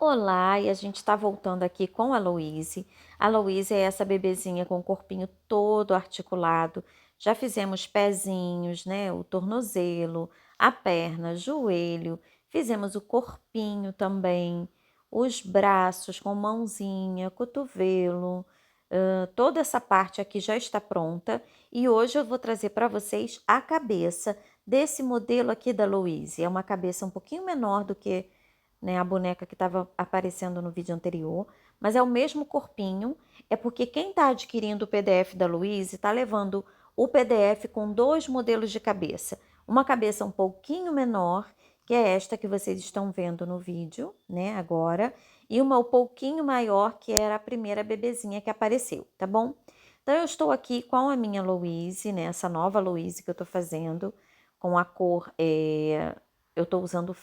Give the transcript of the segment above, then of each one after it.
Olá, e a gente está voltando aqui com a Louise. A Louise é essa bebezinha com o corpinho todo articulado. Já fizemos pezinhos, né? O tornozelo, a perna, joelho. Fizemos o corpinho também, os braços com mãozinha, cotovelo. Toda essa parte aqui já está pronta. E hoje eu vou trazer para vocês a cabeça desse modelo aqui da Louise. É uma cabeça um pouquinho menor do que, né, a boneca que estava aparecendo no vídeo anterior, mas é o mesmo corpinho. É porque quem está adquirindo o PDF da Louise está levando o PDF com dois modelos de cabeça. Uma cabeça um pouquinho menor, que é esta que vocês estão vendo no vídeo, né, agora, e uma um pouquinho maior, que era a primeira bebezinha que apareceu, tá bom? Então, eu estou aqui com a minha Louise, né, essa nova Louise que eu estou fazendo, com a cor eu tô usando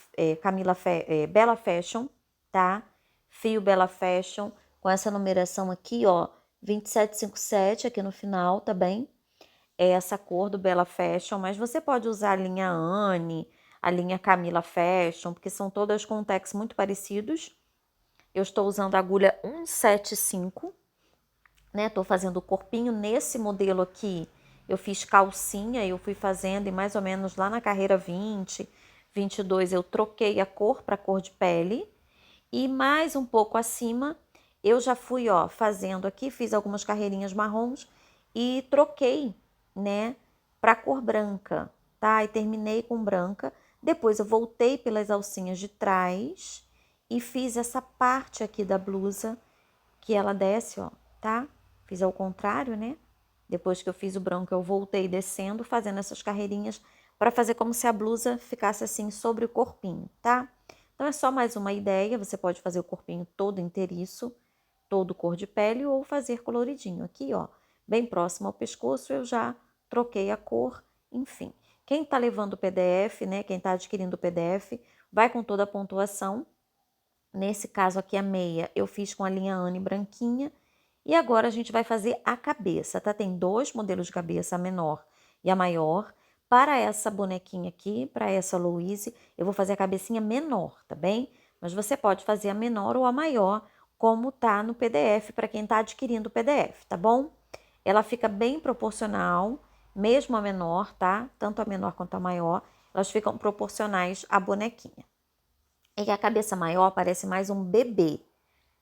Bella Fashion, tá? Fio Bella Fashion, com essa numeração aqui, ó, 2757 aqui no final, tá bem? É essa cor do Bella Fashion, mas você pode usar a linha Anne, a linha Camila Fashion, porque são todas com tex muito parecidos. Eu estou usando a agulha 175, né? Tô fazendo o corpinho nesse modelo aqui. Eu fiz calcinha, eu fui fazendo e mais ou menos lá na carreira 20, 22 eu troquei a cor para cor de pele. E mais um pouco acima, eu já fui, ó, fazendo aqui, fiz algumas carreirinhas marrons e troquei, né, para cor branca, tá? E terminei com branca. Depois eu voltei pelas alcinhas de trás e fiz essa parte aqui da blusa que ela desce, ó, tá? Fiz ao contrário, né? Depois que eu fiz o branco, eu voltei descendo, fazendo essas carreirinhas para fazer como se a blusa ficasse assim sobre o corpinho, tá? Então é só mais uma ideia, você pode fazer o corpinho todo inteiriço, todo cor de pele, ou fazer coloridinho. Aqui, ó, bem próximo ao pescoço, eu já troquei a cor, enfim. Quem tá levando o PDF, né, quem tá adquirindo o PDF, vai com toda a pontuação. Nesse caso aqui, a meia, eu fiz com a linha Anne branquinha. E agora a gente vai fazer a cabeça, tá? Tem dois modelos de cabeça, a menor e a maior. Para essa bonequinha aqui, para essa Louise, eu vou fazer a cabecinha menor, tá bem? Mas você pode fazer a menor ou a maior, como tá no PDF, para quem tá adquirindo o PDF, tá bom? Ela fica bem proporcional, mesmo a menor, tá? Tanto a menor quanto a maior, elas ficam proporcionais à bonequinha. E que a cabeça maior parece mais um bebê,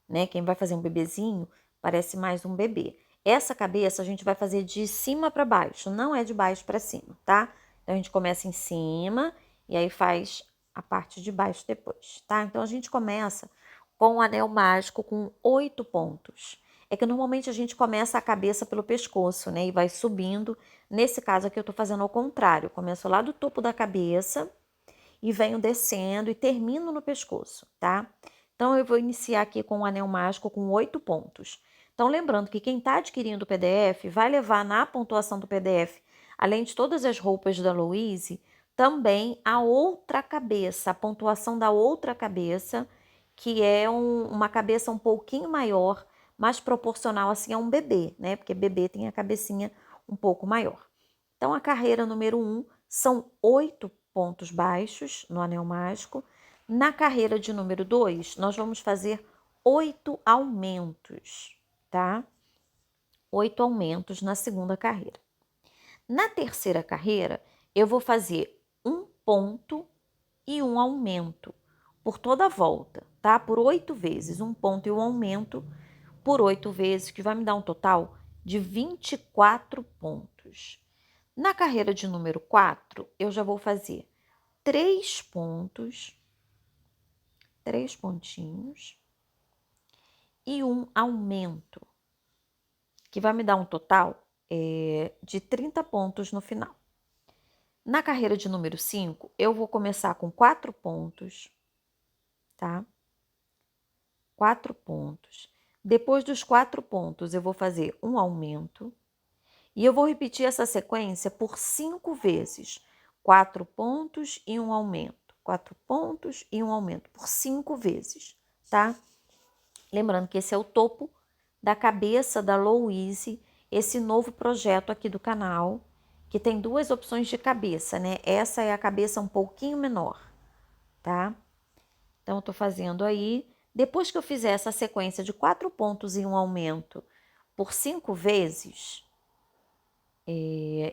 né? Quem vai fazer um bebezinho parece mais um bebê. Essa cabeça a gente vai fazer de cima para baixo, não é de baixo para cima, tá? Então a gente começa em cima e aí faz a parte de baixo depois, tá? Então a gente começa com um anel mágico com 8 pontos. É que normalmente a gente começa a cabeça pelo pescoço, né? E vai subindo. Nesse caso aqui eu tô fazendo ao contrário. Eu começo lá do topo da cabeça e venho descendo e termino no pescoço, tá? Então, eu vou iniciar aqui com um anel mágico com 8 pontos. Então, lembrando que quem está adquirindo o PDF vai levar na pontuação do PDF, além de todas as roupas da Louise, também a outra cabeça, a pontuação da outra cabeça, que é uma cabeça um pouquinho maior, mais proporcional assim a um bebê, né? Porque bebê tem a cabecinha um pouco maior. Então, a carreira número 1 são 8 pontos baixos no anel mágico. Na carreira de número 2, nós vamos fazer 8 aumentos, tá? 8 aumentos na segunda carreira. Na terceira carreira, eu vou fazer um ponto e um aumento por toda a volta, tá? Por 8 vezes, um ponto e um aumento por 8 vezes, que vai me dar um total de 24 pontos. Na carreira de número 4, eu já vou fazer 3 pontos, 3 pontinhos e um aumento, que vai me dar um total de 30 pontos no final. Na carreira de número 5, eu vou começar com 4 pontos, tá? 4 pontos. Depois dos 4 pontos, eu vou fazer um aumento. E eu vou repetir essa sequência por 5 vezes. 4 pontos e um aumento. 4 pontos e um aumento por 5 vezes, tá? Lembrando que esse é o topo da cabeça da Louise, esse novo projeto aqui do canal, que tem duas opções de cabeça, né? Essa é a cabeça um pouquinho menor, tá? Então, eu tô fazendo aí Depois que eu fizer essa sequência de 4 pontos e um aumento por 5 vezes,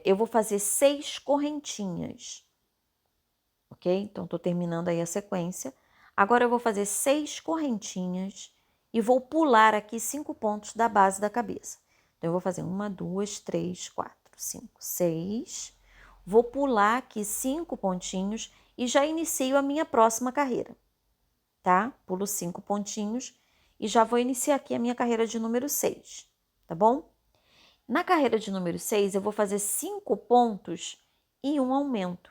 eu vou fazer 6 correntinhas, ok? Então, estou terminando aí a sequência. Agora, eu vou fazer 6 correntinhas e vou pular aqui 5 pontos da base da cabeça. Então, eu vou fazer 1, 2, 3, 4, 5, 6. Vou pular aqui 5 pontinhos e já inicio a minha próxima carreira, tá? Pulo 5 pontinhos e já vou iniciar aqui a minha carreira de número 6, tá bom? Na carreira de número 6, eu vou fazer 5 pontos e um aumento.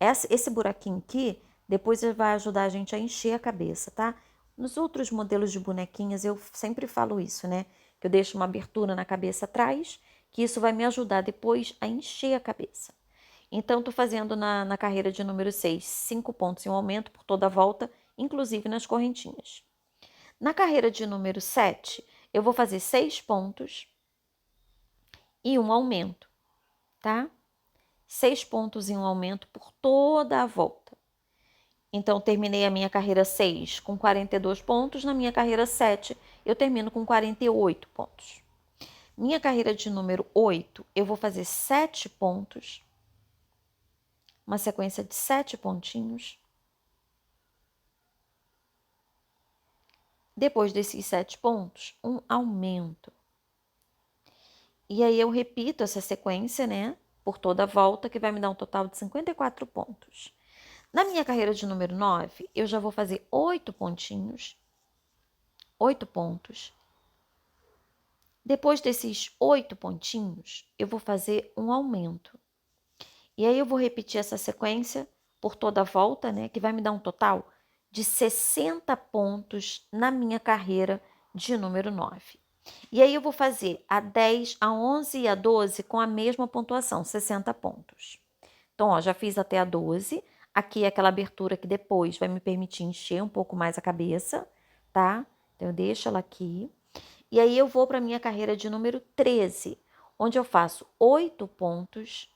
Esse buraquinho aqui, depois vai ajudar a gente a encher a cabeça, tá? Nos outros modelos de bonequinhas, eu sempre falo isso, né? Que eu deixo uma abertura na cabeça atrás, que isso vai me ajudar depois a encher a cabeça. Então, tô fazendo na carreira de número 6, 5 pontos e um aumento por toda a volta, inclusive nas correntinhas. Na carreira de número 7, eu vou fazer 6 pontos e um aumento, tá? 6 pontos e um aumento por toda a volta. Então, terminei a minha carreira 6 com 42 pontos. Na minha carreira 7, eu termino com 48 pontos. Minha carreira de número 8, eu vou fazer 7 pontos. Uma sequência de 7 pontinhos. Depois desses 7 pontos, um aumento. E aí, eu repito essa sequência, né? Por toda a volta, que vai me dar um total de 54 pontos. Na minha carreira de número 9, eu já vou fazer 8 pontinhos. 8 pontos. Depois desses 8 pontinhos, eu vou fazer um aumento. E aí eu vou repetir essa sequência por toda a volta, né? Que vai me dar um total de 60 pontos na minha carreira de número 9. E aí eu vou fazer a 10, a 11 e a 12 com a mesma pontuação, 60 pontos. Então, ó, já fiz até a 12. Aqui é aquela abertura que depois vai me permitir encher um pouco mais a cabeça, tá? Então, eu deixo ela aqui. E aí, eu vou para a minha carreira de número 13, onde eu faço 8 pontos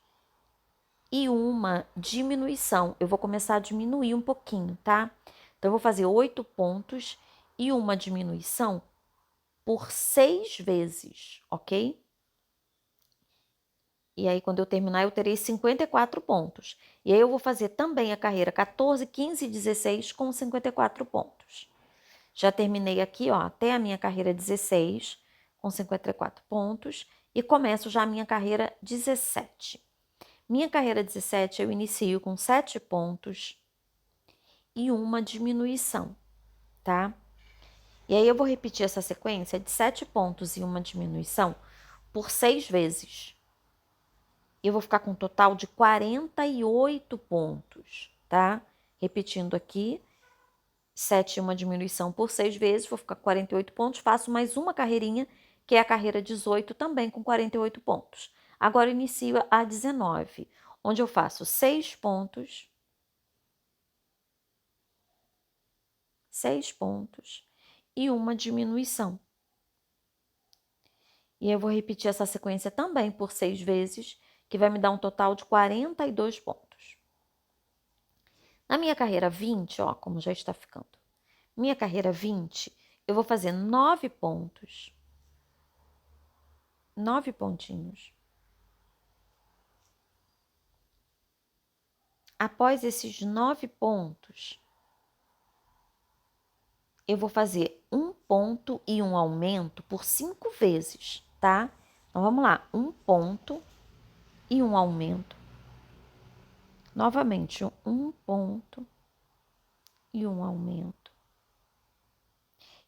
e uma diminuição. Eu vou começar a diminuir um pouquinho, tá? Então, eu vou fazer 8 pontos e uma diminuição por 6 vezes, ok? E aí, quando eu terminar, eu terei 54 pontos. E aí, eu vou fazer também a carreira 14, 15 e 16 com 54 pontos. Já terminei aqui, ó, até a minha carreira 16 com 54 pontos. E começo já a minha carreira 17. Minha carreira 17, eu inicio com 7 pontos e uma diminuição, tá? E aí, eu vou repetir essa sequência de 7 pontos e uma diminuição por 6 vezes. Eu vou ficar com um total de 48 pontos, tá? Repetindo aqui, 7 e uma diminuição por 6 vezes, vou ficar com 48 pontos. Faço mais uma carreirinha, que é a carreira 18, também com 48 pontos. Agora, inicio a 19, onde eu faço 6 pontos, 6 pontos e uma diminuição. E eu vou repetir essa sequência também por 6 vezes, que vai me dar um total de 42 pontos. Na minha carreira 20, ó, como já está ficando. Minha carreira 20, eu vou fazer 9 pontos. 9 pontinhos. Após esses 9 pontos, eu vou fazer um ponto e um aumento por 5 vezes, tá? Então, vamos lá. Um ponto e um aumento. Novamente, um ponto e um aumento.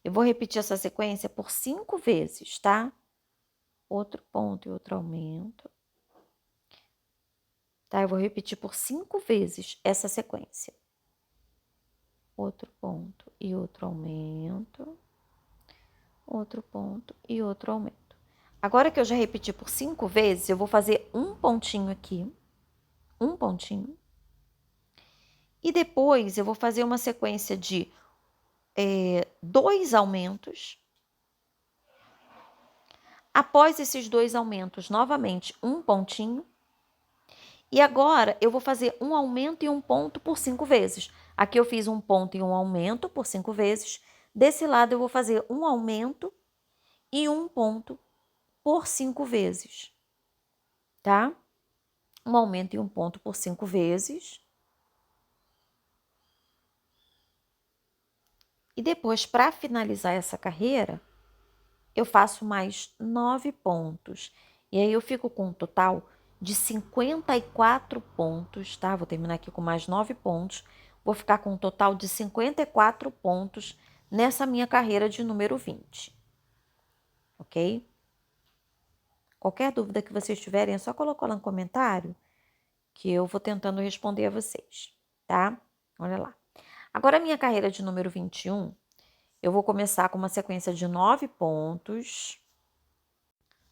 Eu vou repetir essa sequência por 5 vezes, tá? Outro ponto e outro aumento. Tá? Eu vou repetir por 5 vezes essa sequência. Outro ponto e outro aumento. Outro ponto e outro aumento. Agora que eu já repeti por 5 vezes, eu vou fazer um pontinho aqui. Um pontinho. E depois eu vou fazer uma sequência de 2 aumentos. Após esses 2 aumentos, novamente, um pontinho. E agora, eu vou fazer um aumento e um ponto por 5 vezes. Aqui eu fiz um ponto e um aumento por 5 vezes. Desse lado eu vou fazer um aumento e um ponto por 5 vezes, tá? Um aumento e um ponto por 5 vezes. E depois, para finalizar essa carreira, eu faço mais 9 pontos. E aí eu fico com um total de 54 pontos, tá? Vou terminar aqui com mais 9 pontos. Vou ficar com um total de 54 pontos nessa minha carreira de número 20. Ok? Qualquer dúvida que vocês tiverem, é só colocar lá no comentário que eu vou tentando responder a vocês, tá? Olha lá. Agora, a minha carreira de número 21, eu vou começar com uma sequência de 9 pontos.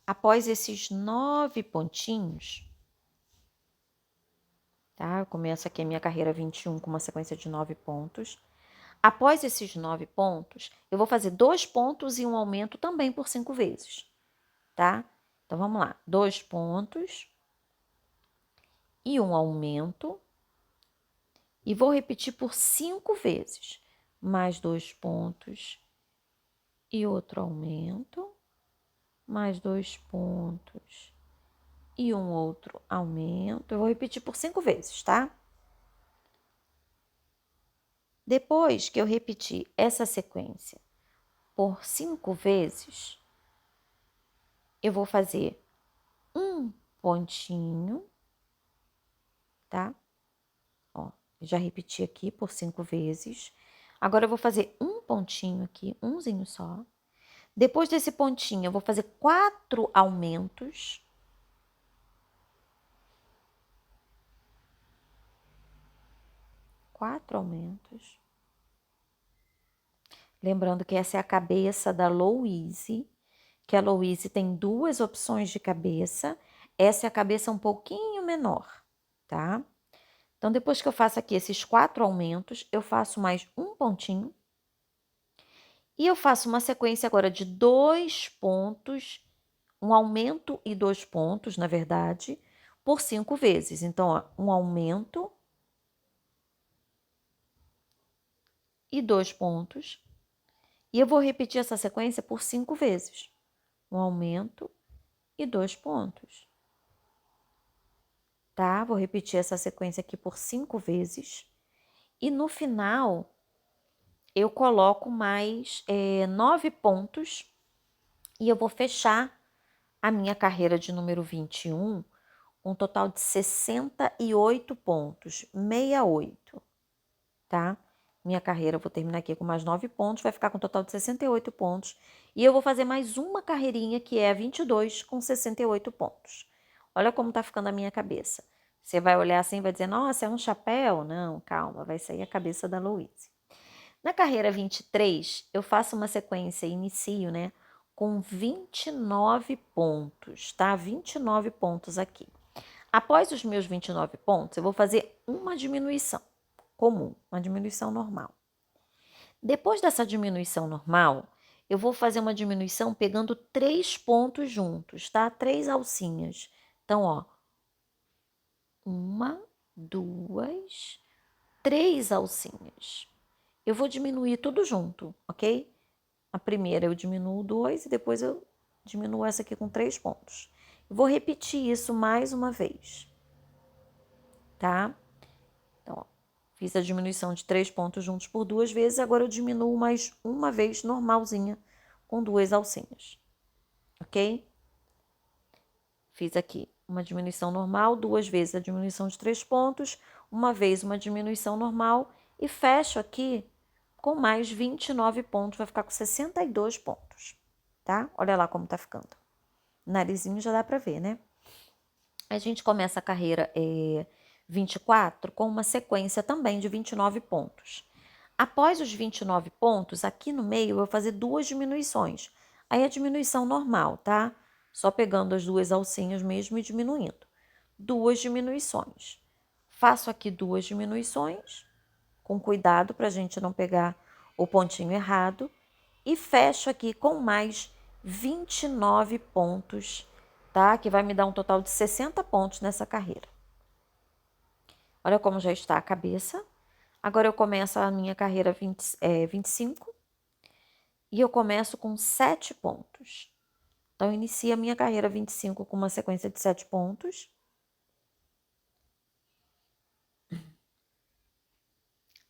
Após esses 9 pontinhos, tá? Eu começo aqui a minha carreira 21 com uma sequência de 9 pontos. Após esses 9 pontos, eu vou fazer 2 pontos e um aumento também por 5 vezes, tá? Então, vamos lá. 2 pontos e um aumento. E vou repetir por 5 vezes. Mais 2 pontos e outro aumento. Mais 2 pontos e um outro aumento. Eu vou repetir por 5 vezes, tá? Depois que eu repetir essa sequência por 5 vezes, eu vou fazer um pontinho, tá? Ó, já repeti aqui por 5 vezes. Agora eu vou fazer um pontinho aqui, umzinho só. Depois desse pontinho, eu vou fazer 4 aumentos. Quatro aumentos. Lembrando que essa é a cabeça da Louise, que a Louise tem 2 opções de cabeça. Essa é a cabeça um pouquinho menor, tá? Então, depois que eu faço aqui esses 4 aumentos, eu faço mais um pontinho. E eu faço uma sequência agora de 2 pontos, um aumento e 2 pontos, na verdade, por 5 vezes. Então, ó, um aumento e 2 pontos. E eu vou repetir essa sequência por 5 vezes. Um aumento e 2 pontos. Tá? Vou repetir essa sequência aqui por 5 vezes. E no final, eu coloco mais 9 pontos. E eu vou fechar a minha carreira de número 21, um total de 68 pontos, 68, tá? Minha carreira, eu vou terminar aqui com mais 9 pontos, vai ficar com um total de 68 pontos. E eu vou fazer mais uma carreirinha, que é a 22, com 68 pontos. Olha como tá ficando a minha cabeça. Você vai olhar assim e vai dizer, nossa, é um chapéu? Não, calma, vai sair a cabeça da Louise. Na carreira 23, eu faço uma sequência, inicio, né, com 29 pontos, tá? 29 pontos aqui. Após os meus 29 pontos, eu vou fazer uma diminuição comum, uma diminuição normal. Depois dessa diminuição normal, eu vou fazer uma diminuição pegando 3 pontos juntos, tá? 3 alcinhas. Então, ó, 1, 2, 3 alcinhas. Eu vou diminuir tudo junto, ok? A primeira eu diminuo 2 e depois eu diminuo essa aqui com 3 pontos. Eu vou repetir isso mais uma vez, tá? Então, ó, fiz a diminuição de 3 pontos juntos por 2 vezes, agora eu diminuo mais uma vez normalzinha com 2 alcinhas, ok? Fiz aqui uma diminuição normal, 2 vezes a diminuição de 3 pontos, uma vez uma diminuição normal e fecho aqui com mais 29 pontos, vai ficar com 62 pontos, tá? Olha lá como tá ficando. O narizinho já dá pra ver, né? A gente começa a carreira 24 com uma sequência também de 29 pontos. Após os 29 pontos, aqui no meio eu vou fazer 2 diminuições. Aí a diminuição normal, tá? Só pegando as 2 alcinhas mesmo e diminuindo. 2 diminuições. Faço aqui 2 diminuições, com cuidado para a gente não pegar o pontinho errado. E fecho aqui com mais 29 pontos, tá? Que vai me dar um total de 60 pontos nessa carreira. Olha como já está a cabeça. Agora eu começo a minha carreira 25 e eu começo com 7 pontos. Então, eu inicio a minha carreira 25 com uma sequência de 7 pontos.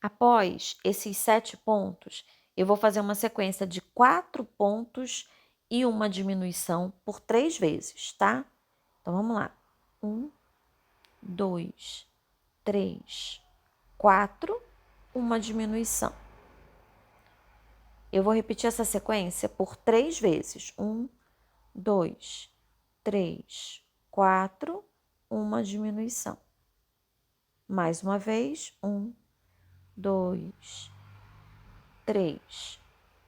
Após esses 7 pontos, eu vou fazer uma sequência de 4 pontos e uma diminuição por 3 vezes, tá? Então, vamos lá. 1, 2, 3, 4, uma diminuição. Eu vou repetir essa sequência por 3 vezes. 1, 2, 3, 4, uma diminuição. Mais uma vez. 1, 2, 3,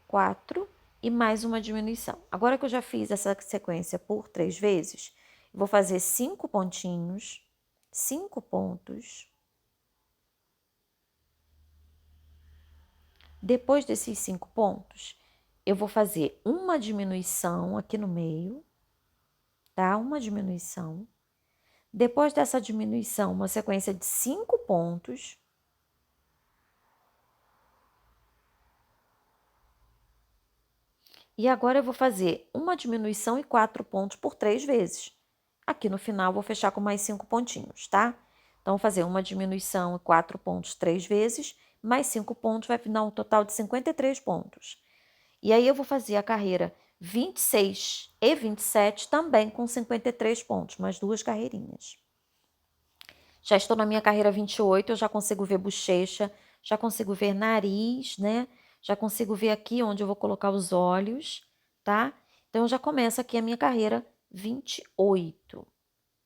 4 e mais uma diminuição. Agora que eu já fiz essa sequência por 3 vezes, eu vou fazer 5 pontinhos, 5 pontos. Depois desses 5 pontos, eu vou fazer uma diminuição aqui no meio, tá? Uma diminuição. Depois dessa diminuição, uma sequência de 5 pontos. E agora eu vou fazer uma diminuição e 4 pontos por 3 vezes. Aqui no final, eu vou fechar com mais 5 pontinhos, tá? Então, vou fazer uma diminuição e 4 pontos 3 vezes, mais 5 pontos, vai dar um total de 53 pontos. E aí, eu vou fazer a carreira 26 e 27 também com 53 pontos, mais 2 carreirinhas. Já estou na minha carreira 28, eu já consigo ver bochecha, já consigo ver nariz, né? Já consigo ver aqui onde eu vou colocar os olhos, tá? Então, eu já começo aqui a minha carreira 28,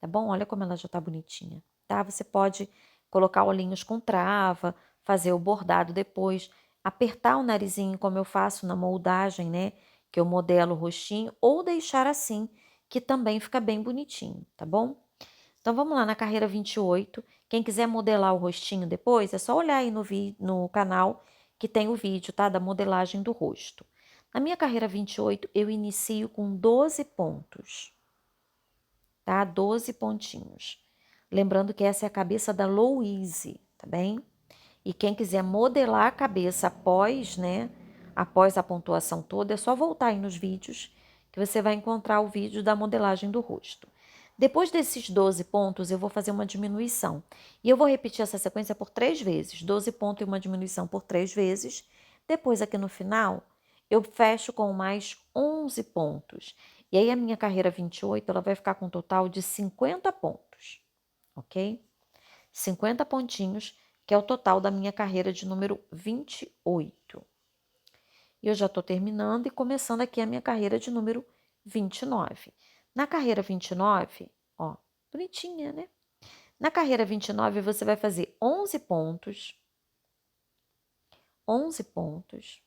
tá bom? Olha como ela já tá bonitinha, tá? Você pode colocar olhinhos com trava, fazer o bordado depois, apertar o narizinho como eu faço na moldagem, né? Que eu modelo o rostinho, ou deixar assim, que também fica bem bonitinho, tá bom? Então, vamos lá na carreira 28. Quem quiser modelar o rostinho depois, é só olhar aí no canal que tem o vídeo, tá? Da modelagem do rosto. Na minha carreira 28, eu inicio com 12 pontos, tá? 12 pontinhos. Lembrando que essa é a cabeça da Louise, tá bem? E quem quiser modelar a cabeça após, né? Após a pontuação toda, é só voltar aí nos vídeos que você vai encontrar o vídeo da modelagem do rosto. Depois desses 12 pontos, eu vou fazer uma diminuição. E eu vou repetir essa sequência por 3 vezes. 12 pontos e uma diminuição por 3 vezes. Depois, aqui no final, eu fecho com mais 11 pontos. E aí, a minha carreira 28, ela vai ficar com um total de 50 pontos, ok? 50 pontinhos, que é o total da minha carreira de número 28. E eu já estou terminando e começando aqui a minha carreira de número 29. Na carreira 29, ó, bonitinha, né? Na carreira 29, você vai fazer 11 pontos. 11 pontos.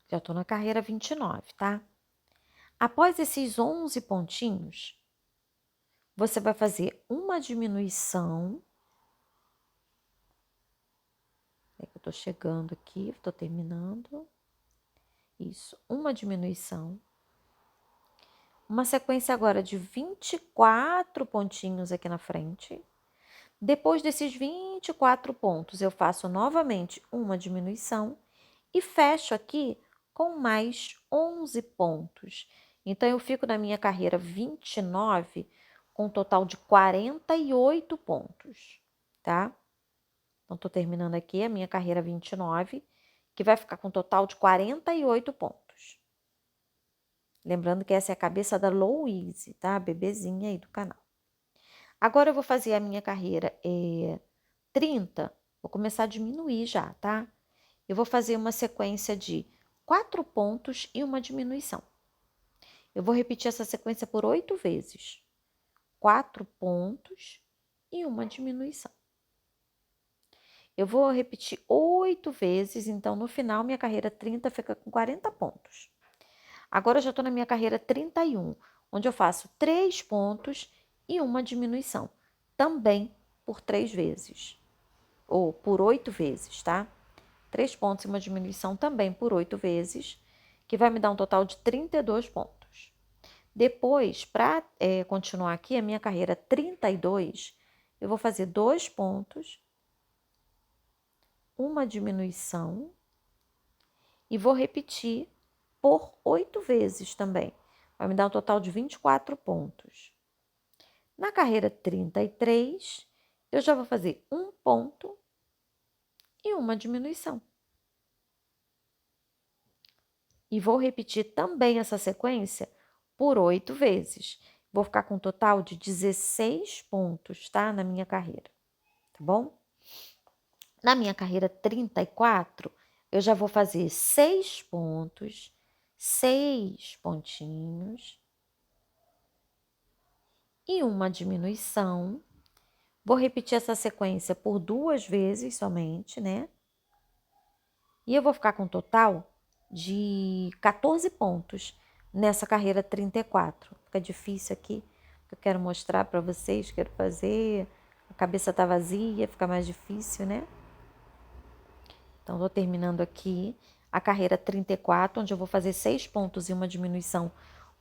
Já estou na carreira 29, tá? Após esses 11 pontinhos, você vai fazer uma diminuição. É que eu tô chegando aqui, tô terminando. Isso, uma diminuição. Uma sequência agora de 24 pontinhos aqui na frente. Depois desses 24 pontos, eu faço novamente uma diminuição e fecho aqui com mais 11 pontos. Então, eu fico na minha carreira 29 com um total de 48 pontos, tá? Então, tô terminando aqui a minha carreira 29, que vai ficar com um total de 48 pontos. Lembrando que essa é a cabeça da Louise, tá? A bebezinha aí do canal. Agora, eu vou fazer a minha carreira 30, vou começar a diminuir já, tá? Eu vou fazer uma sequência de 4 pontos e uma diminuição. Eu vou repetir essa sequência por 8 vezes. 4 pontos e uma diminuição. Eu vou repetir 8 vezes, então no final minha carreira 30 fica com 40 pontos. Agora eu já estou na minha carreira 31, onde eu faço 3 pontos e uma diminuição, também por 3 vezes, ou por 8 vezes, tá? 3 pontos e uma diminuição também por 8 vezes, que vai me dar um total de 32 pontos. Depois, para continuar aqui, a minha carreira 32, eu vou fazer 2 pontos, uma diminuição e vou repetir por 8 vezes também. Vai me dar um total de 24 pontos. Na carreira 33, eu já vou fazer um ponto e uma diminuição. E vou repetir também essa sequência por 8 vezes. Vou ficar com um total de 16 pontos, tá? Na minha carreira, tá bom? Na minha carreira 34, eu já vou fazer 6 pontos, 6 pontinhos e uma diminuição. Vou repetir essa sequência por 2 vezes somente, né? E eu vou ficar com um total de 14 pontos nessa carreira 34. Fica difícil aqui, porque eu quero mostrar para vocês, quero fazer. A cabeça tá vazia, fica mais difícil, né? Então, tô terminando aqui a carreira 34, onde eu vou fazer 6 pontos e uma diminuição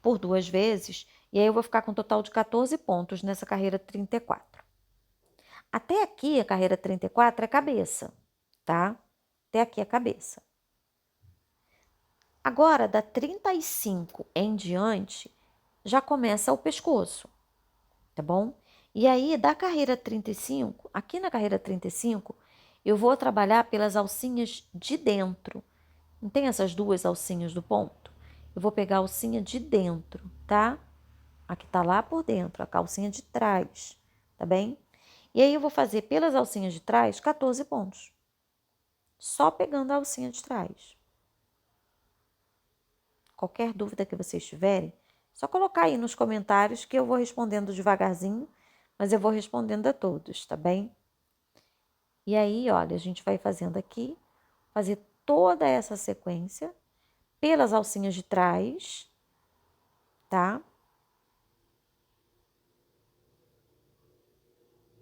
por 2 vezes. E aí eu vou ficar com um total de 14 pontos nessa carreira 34. Até aqui, a carreira 34 é cabeça, tá? Até aqui a cabeça. Agora, da 35 em diante, já começa o pescoço, tá bom? E aí, da carreira 35, aqui na carreira 35, eu vou trabalhar pelas alcinhas de dentro. Não tem essas duas alcinhas do ponto? Eu vou pegar a alcinha de dentro, tá? A que tá lá por dentro, a calcinha de trás, tá bem? E aí, eu vou fazer pelas alcinhas de trás 14 pontos. Só pegando a alcinha de trás. Qualquer dúvida que vocês tiverem, só colocar aí nos comentários que eu vou respondendo devagarzinho, mas eu vou respondendo a todos, tá bem? E aí, olha, a gente vai fazendo aqui, fazer toda essa sequência pelas alcinhas de trás, tá?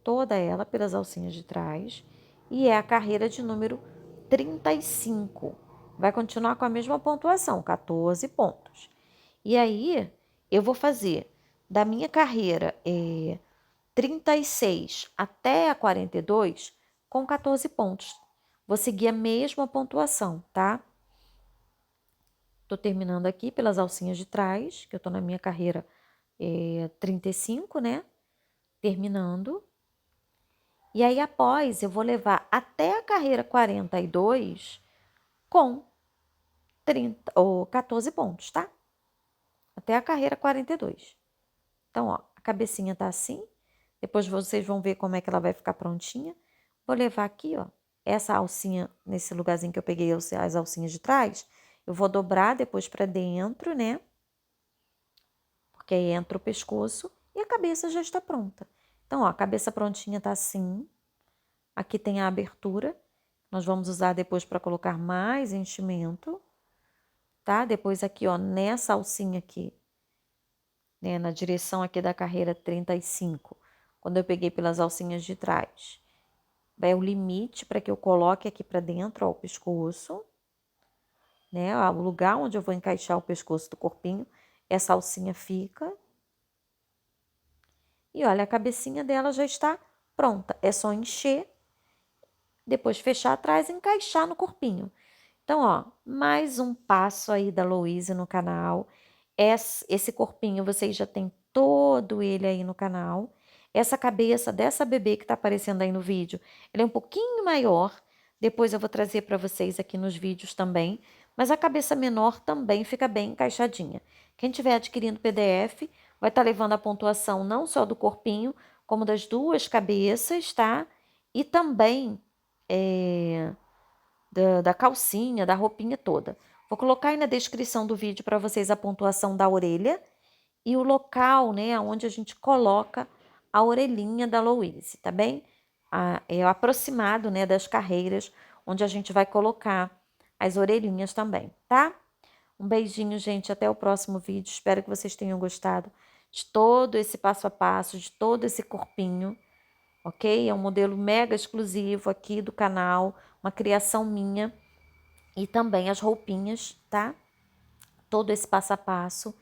Toda ela pelas alcinhas de trás. E é a carreira de número 35. Vai continuar com a mesma pontuação, 14 pontos. E aí, eu vou fazer da minha carreira 36 até a 42 com 14 pontos. Vou seguir a mesma pontuação, tá? Tô terminando aqui pelas alcinhas de trás, que eu tô na minha carreira 35, né? Terminando. E aí, após, eu vou levar até a carreira 42 com 30 ou 14 pontos, tá? Até a carreira 42. Então, ó, a cabecinha tá assim. Depois vocês vão ver como é que ela vai ficar prontinha. Vou levar aqui, ó, essa alcinha, nesse lugarzinho que eu peguei as alcinhas de trás. Eu vou dobrar depois pra dentro, né? Porque aí entra o pescoço e a cabeça já está pronta. Então, ó, a cabeça prontinha tá assim. Aqui tem a abertura. Nós vamos usar depois para colocar mais enchimento, tá? Depois aqui, ó, nessa alcinha aqui, né, na direção aqui da carreira 35, quando eu peguei pelas alcinhas de trás. Vai o limite para que eu coloque aqui para dentro, ó, o pescoço, né? Ó, o lugar onde eu vou encaixar o pescoço do corpinho, essa alcinha fica. E olha, a cabecinha dela já está pronta. É só encher, depois fechar atrás e encaixar no corpinho. Então, ó, mais um passo aí da Louise no canal. Esse corpinho vocês já tem todo ele aí no canal. Essa cabeça dessa bebê que tá aparecendo aí no vídeo, ele é um pouquinho maior. Depois eu vou trazer para vocês aqui nos vídeos também. Mas a cabeça menor também fica bem encaixadinha. Quem tiver adquirindo PDF vai estar levando a pontuação não só do corpinho, como das duas cabeças, tá? E também da calcinha, da roupinha toda. Vou colocar aí na descrição do vídeo para vocês a pontuação da orelha e o local, né, onde a gente coloca a orelhinha da Louise, tá bem? É o aproximado, né, das carreiras, onde a gente vai colocar as orelhinhas também, tá? Um beijinho, gente, até o próximo vídeo. Espero que vocês tenham gostado de todo esse passo a passo, de todo esse corpinho, ok? É um modelo mega exclusivo aqui do canal, uma criação minha. E também as roupinhas, tá? Todo esse passo a passo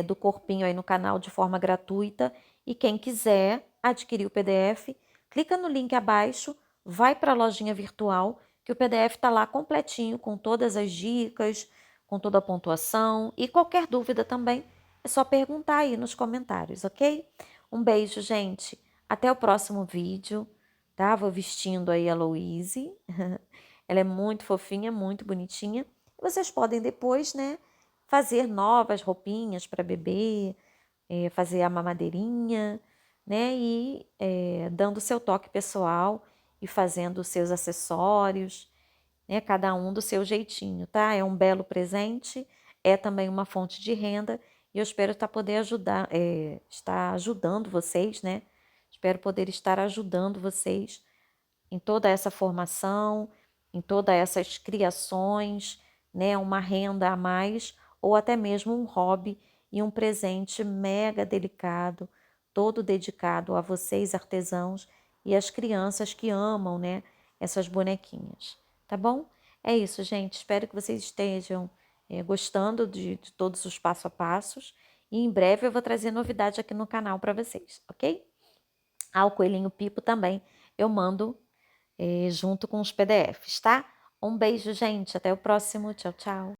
do corpinho aí no canal de forma gratuita. E quem quiser adquirir o PDF, clica no link abaixo, vai para a lojinha virtual, que o PDF está lá completinho, com todas as dicas, com toda a pontuação. E qualquer dúvida também, é só perguntar aí nos comentários, ok? Um beijo, gente. Até o próximo vídeo, tá? Vou vestindo aí a Louise. Ela é muito fofinha, muito bonitinha. Vocês podem depois, né, fazer novas roupinhas para bebê, fazer a mamadeirinha, né, e dando o seu toque pessoal e fazendo os seus acessórios, né, cada um do seu jeitinho, tá? É um belo presente, é também uma fonte de renda e eu espero estar ajudando vocês, né? Espero poder estar ajudando vocês em toda essa formação, em todas essas criações, né, uma renda a mais ou até mesmo um hobby e um presente mega delicado, todo dedicado a vocês artesãos e às crianças que amam, né, essas bonequinhas, tá bom? É isso, gente. Espero que vocês estejam gostando de todos os passo a passos e em breve eu vou trazer novidade aqui no canal para vocês, ok? Ah, o Coelhinho Pipo também eu mando junto com os PDFs, tá? Um beijo, gente. Até o próximo. Tchau, tchau.